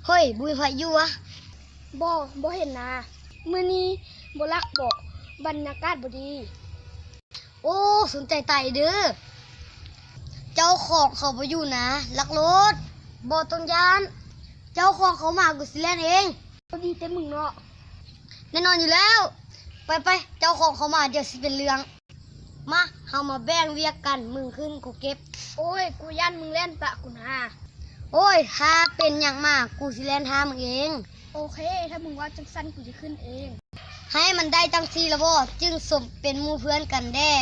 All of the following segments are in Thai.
เฮ้ยบุญไฟอยู่วะบ่เห็นนะมื้อนี้บ่รักบ่บรรยากาศบ่ดีโอ้สนใจไต่เด้อเจ้าของเขาไปอยู่นะลักรถบ่ต้องยานเจ้าของเขามากูสิแล่นเองบ่ดีแต่มึงเนาะแน่นอนอยู่แล้วไปเจ้าของเขามาเดี๋ยวสิเป็นเรื่องมาเฮามาแบ่งเวียกกันมึงขึ้นกูเก็บโอ้ยกูย่านมึงเล่นปะกูนะโอ้ยถ้าเป็นอย่างมากกูสิแล่นหามึงเองโอเคถ้ามึงว่าจังซั่นกูจะขึ้นเองให้มันได้จังซี่ละบ่จึงสมเป็นหมู่เพื่อนกันแด้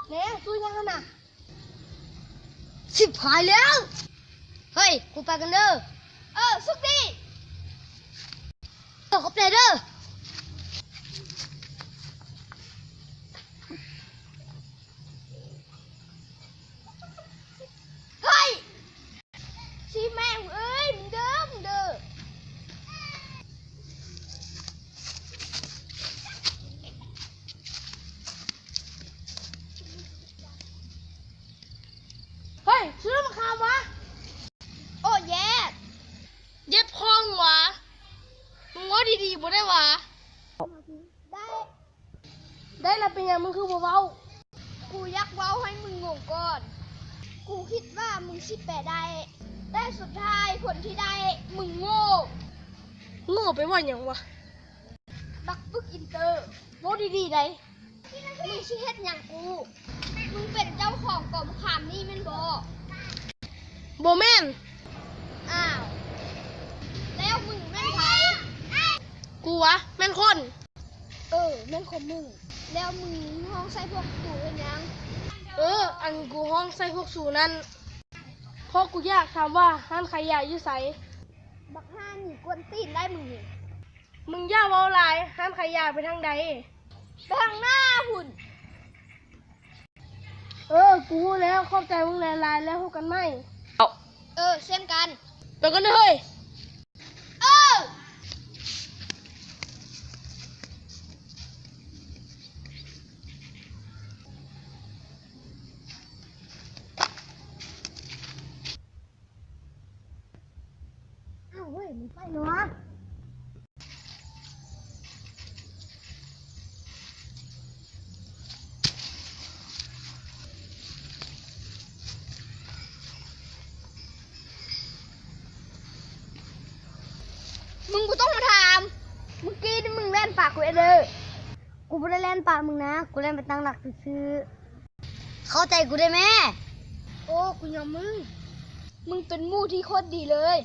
แน่สู้ยังกันน่ะสิบหายแล้วเฮ้ยกูไปกันเด้อสุกดีขอบใจเด้อเฮ้ยชีแม่งเอ้ยมึงเด้อเฮ้ยซื้อมาคาวะโอ้แย่เย็บพ้องวะมึงว่าดีๆบ่ได้วะได้แล้วเป็นยังมึงคือบ่เว้ากูอยากเว้าให้มึงงงก่อนกูคิดว่ามึงสิแปลได้แต่สุดท้ายผลที่ได้มึงโง่ไปว่าหยังวะบักปึกอินเตอร์โว้ดีๆได้มึงสิเฮ็ดหยังกูมึงเป็นเจ้าของกรมขามนี่แม่นบ่แม่นอ้าวแล้วมึงแม่นไผกูวะแม่นคน แม่นคนมึงแล้วมึงห้องใส่พวกตู่เฮ็ดหยังอันกูห้องใส่พวกสูนั้นเพราะกูอยากถามว่าร้านขายยาอยู่ไสบักห่านี่กวนตีนได้มึงนี่มึงอย่าเว้าหลายร้านขายยาไปทางใดไปทางหน้าหุ่นกูรู้แล้วขอบใจมึงหลายๆแล้วพบกันใหม่เช่นกันไปกันเฮ้ยเฮ้ยมึงไปเนาะมึงกูต้องมาถามเมื่อกี้นี่มึงเล่นปากกูเด้อกูไม่ได้เล่นปากมึงนะกูเล่นไปตั้งหลักซื้อเข้าใจกูได้ไหมโอ้กูยอมมึงเป็นหมู่ที่โคตรดีเลย